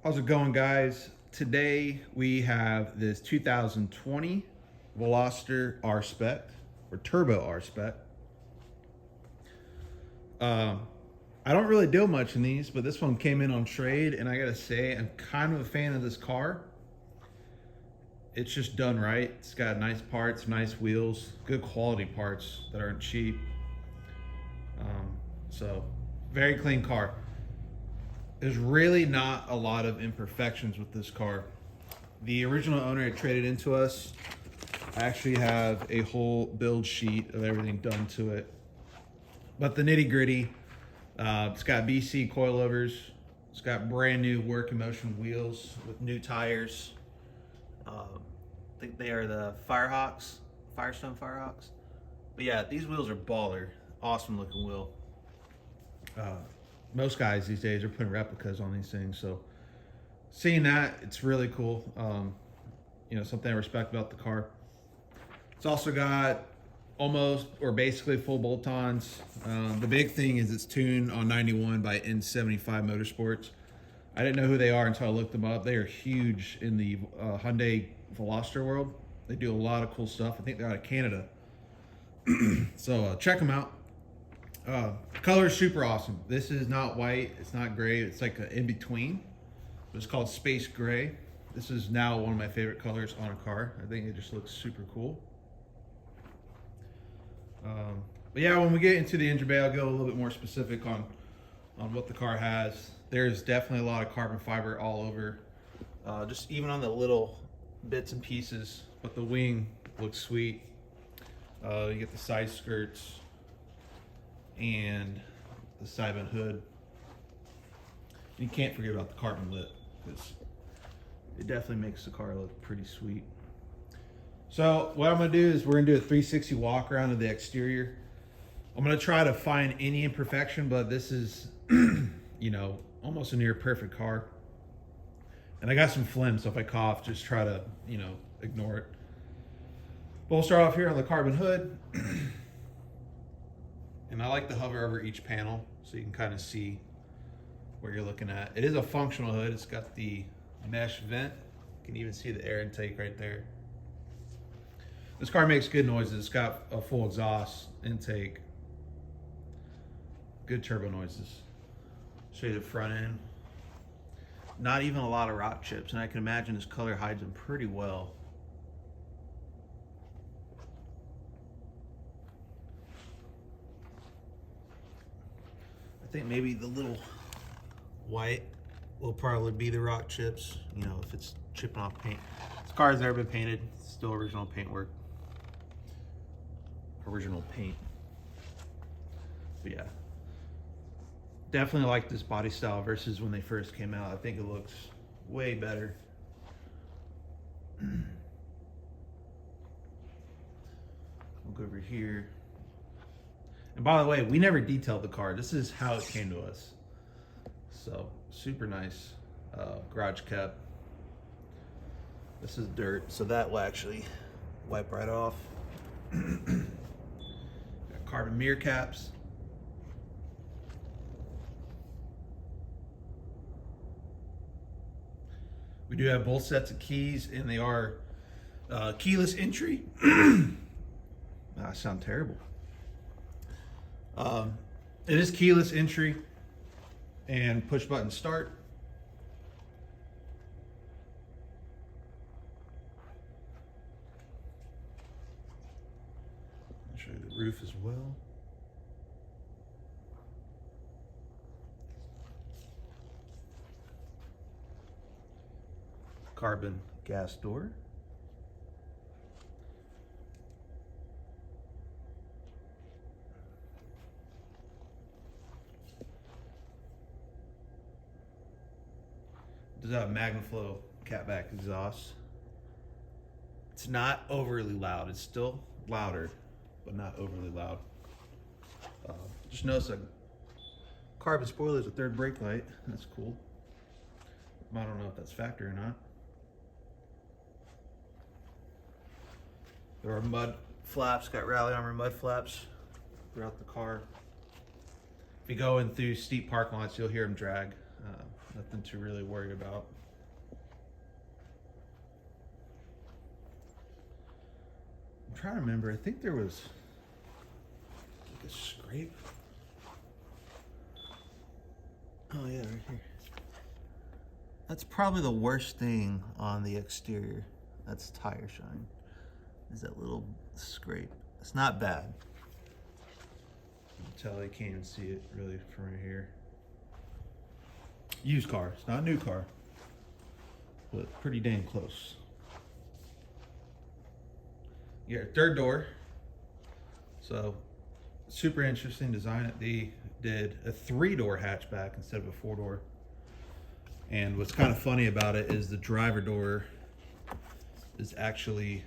How's it going, guys? Today we have this 2020 Veloster R-Spec or Turbo R-Spec. I don't really do much in these, but this one came in on trade, and I gotta say I'm kind of a fan of this car. It's just done right. It's got nice parts, nice wheels, good quality parts that aren't cheap. So very clean car. There's really not a lot of imperfections with this car. The original owner had traded into us. I actually have a whole build sheet of everything done to it. But the nitty gritty, it's got BC coilovers. It's got brand new work and motion wheels with new tires. I think they are the Firestone Firehawks. But yeah, these wheels are baller. Awesome looking wheel. Most guys these days are putting replicas on these things, so seeing that, it's really cool. Something I respect about the car. It's also got almost or basically full bolt-ons. The big thing is it's tuned on 91 by N75 Motorsports. I didn't know who they are until I looked them up. They are huge in the Hyundai Veloster world. They do a lot of cool stuff. I think they're out of Canada. So check them out. Color is super awesome. This is not white, it's not gray, it's like an in-between. It's called Space Gray. This is now one of my favorite colors on a car. I think it just looks super cool. But yeah, when we get into the engine bay, I'll go a little bit more specific on what the car has. There's definitely a lot of carbon fiber all over, just even on the little bits and pieces, but the wing looks sweet. You get the side skirts and the side vent hood. You can't forget about the carbon lip because it definitely makes the car look pretty sweet. So what I'm gonna do is we're gonna do a 360 walk around of the exterior. I'm gonna try to find any imperfection, but this is, almost a near perfect car. And I got some phlegm, so if I cough, just try to, ignore it. But we'll start off here on the carbon hood. And I like to hover over each panel so you can kind of see what you're looking at. It is a functional hood. It's got the mesh vent. You can even see the air intake right there. This car makes good noises. It's got a full exhaust intake. Good turbo noises. Show you the front end. Not even a lot of rock chips, and I can imagine this color hides them pretty well. I think maybe the little white will probably be the rock chips, if it's chipping off paint. This car has never been painted. It's still original paintwork. Original paint. But yeah. Definitely like this body style versus when they first came out. I think it looks way better. We'll go over here. And by the way, we never detailed the car. This is how it came to us. So super nice garage cap. This is dirt, so that will actually wipe right off. Got carbon mirror caps. We do have both sets of keys, and they are keyless entry. I sound terrible. It is keyless entry and push button start. I'll show you the roof as well. Carbon gas door. Does have a MagnaFlow catback exhaust. It's not overly loud. It's still louder, but not overly loud. Just notice a carbon spoilers, a third brake light. That's cool. I don't know if that's factory or not. There are mud flaps, got rally armor mud flaps throughout the car. If you go in through steep parking lots, you'll hear them drag. Nothing to really worry about. I'm trying to remember. I think there was like a scrape. Oh yeah, right here. That's probably the worst thing on the exterior. That's tire shine. Is that little scrape. It's not bad. You can tell you can't even see it really from right here. Used car. It's not a new car, but pretty dang close. You got your third door. So super interesting design. They did a 3-door hatchback instead of a 4-door. And what's kind of funny about it is the driver door is actually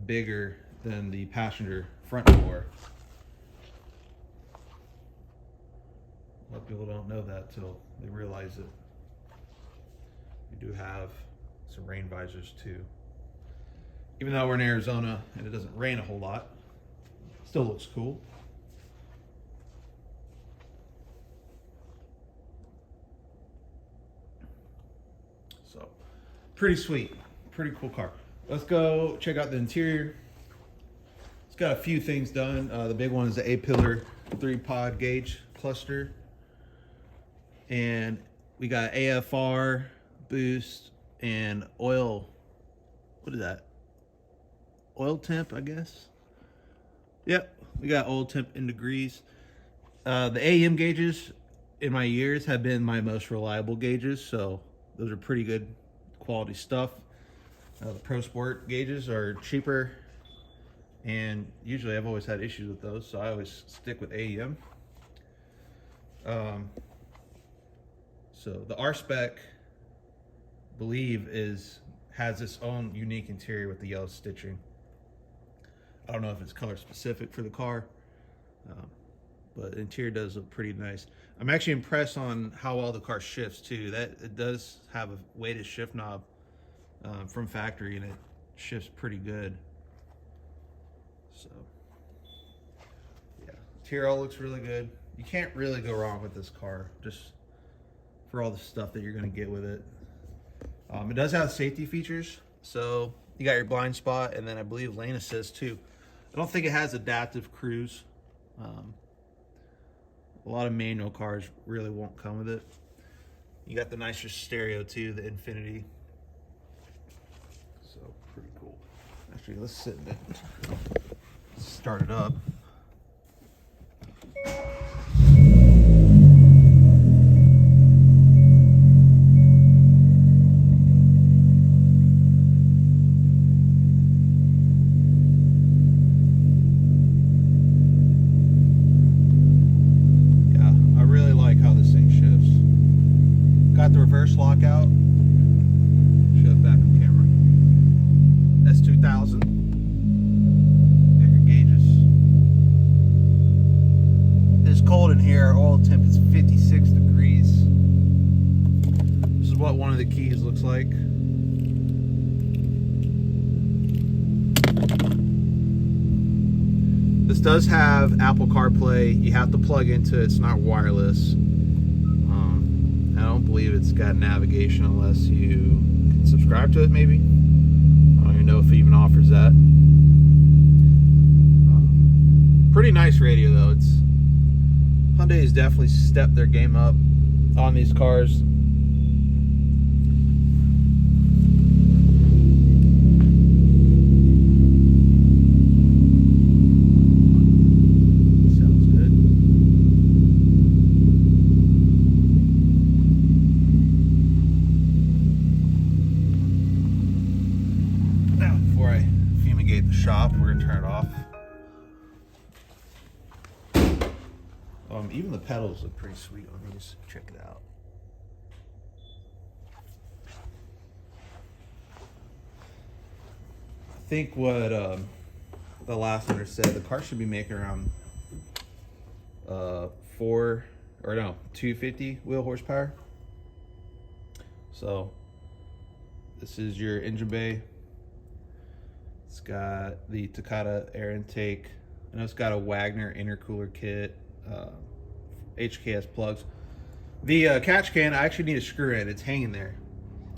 bigger than the passenger front door. A lot of people don't know that till they realize it. We do have some rain visors too. Even though we're in Arizona and it doesn't rain a whole lot, still looks cool. So, pretty sweet, pretty cool car. Let's go check out the interior. It's got a few things done. The big one is the A-pillar 3-pod gauge cluster. And we got AFR, boost, and oil. What is that? Oil temp, I guess. Yep, we got oil temp in degrees. The AEM gauges in my years have been my most reliable gauges, so those are pretty good quality stuff. The Pro Sport gauges are cheaper, and usually I've always had issues with those, so I always stick with AEM. So the R-Spec, believe, has its own unique interior with the yellow stitching. I don't know if it's color specific for the car, but the interior does look pretty nice. I'm actually impressed on how well the car shifts too. That it does have a weighted shift knob from factory, and it shifts pretty good. So yeah, interior all looks really good. You can't really go wrong with this car, just for all the stuff that you're going to get with it. It does have safety features, so you got your blind spot, and then I believe lane assist too. I don't think it has adaptive cruise. A lot of manual cars really won't come with it. You got the nicer stereo too, the Infinity. So pretty cool. Actually, let's sit in it. Start it up. Got the reverse lockout. Show it back on camera. S2000. Got your gauges. It's cold in here. Our oil temp is 56 degrees. This is what one of the keys looks like. This does have Apple CarPlay. You have to plug into it. It's not wireless. I don't believe it's got navigation unless you can subscribe to it, maybe. I don't even know if it even offers that. Pretty nice radio, though. Hyundai has definitely stepped their game up on these cars. Shop, we're gonna turn it off. Even the pedals look pretty sweet on these. Check it out. I think what the last owner said, the car should be making around 250 wheel horsepower. So this is your engine bay. It's got the Takata air intake. I know it's got a Wagner intercooler kit, HKS plugs. The catch can, I actually need a screw in. It's hanging there.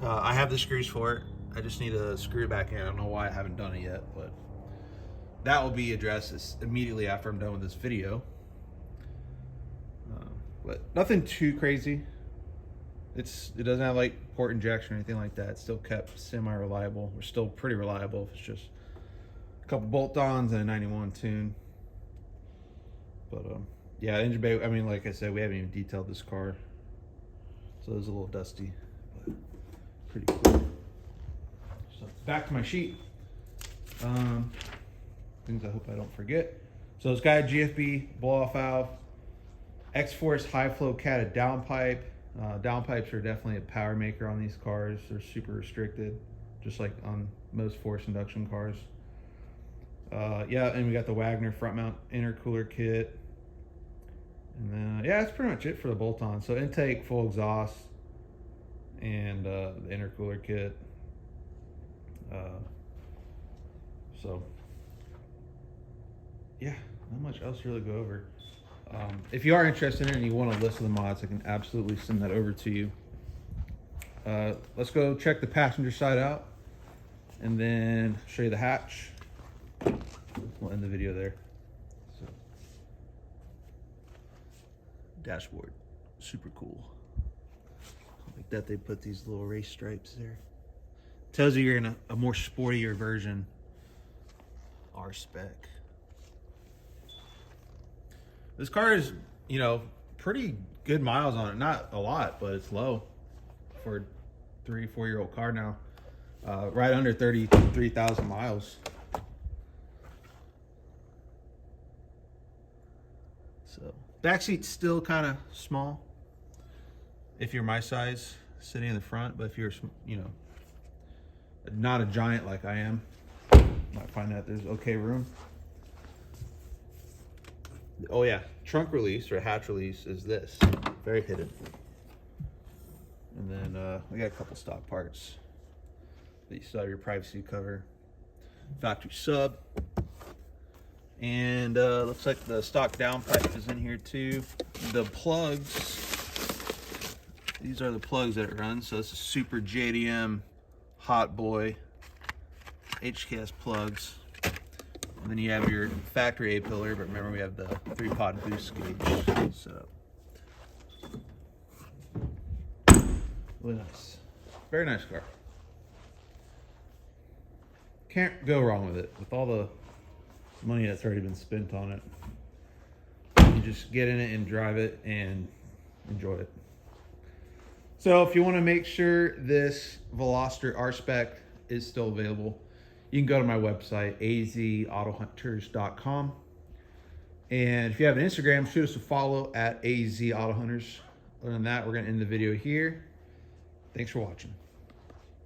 I have the screws for it. I just need to screw it back in. I don't know why I haven't done it yet, but that will be addressed immediately after I'm done with this video. But nothing too crazy. It doesn't have like port injection or anything like that. It's still kept semi-reliable. We're still pretty reliable if it's just a couple bolt-ons and a 91 tune. But yeah, engine bay, I mean, like I said, we haven't even detailed this car, so it's a little dusty, but pretty cool. So back to my sheet. Things I hope I don't forget. So it's got a GFB blow-off valve, X-Force high flow catted downpipe. Downpipes are definitely a power maker on these cars. They're super restricted, just like on most forced induction cars. Yeah, and we got the Wagner front mount intercooler kit. And then, yeah, that's pretty much it for the bolt-on. So intake, full exhaust, and the intercooler kit. So, yeah, not much else to really go over. If you are interested in it and you want a list of the mods, I can absolutely send that over to you. Let's go check the passenger side out and then show you the hatch. We'll end the video there. So, dashboard, super cool. Like that they put these little race stripes there. Tells you you're in a more sportier version. R-Spec. This car is, you know, pretty good miles on it. Not a lot, but it's low for a 3-4-year-old car now. Right under 33,000 miles. So, backseat's still kind of small if you're my size, sitting in the front. But if you're, you know, not a giant like I am, might find that there's okay room. Oh yeah, trunk release or hatch release is this, very hidden. And then we got a couple stock parts. But you still have your privacy cover, factory sub, and looks like the stock downpipe is in here too. The plugs, these are the plugs that it runs. So this is Super JDM Hot Boy HKS plugs. And then you have your factory A-pillar, but remember we have the 3-pod boost gauge set up. Really nice. Very nice car. Can't go wrong with it. With all the money that's already been spent on it, you just get in it and drive it and enjoy it. So if you want to make sure this Veloster R-Spec is still available, you can go to my website, azautohunters.com. And if you have an Instagram, shoot us a follow at azautohunters. Other than that, we're going to end the video here. Thanks for watching.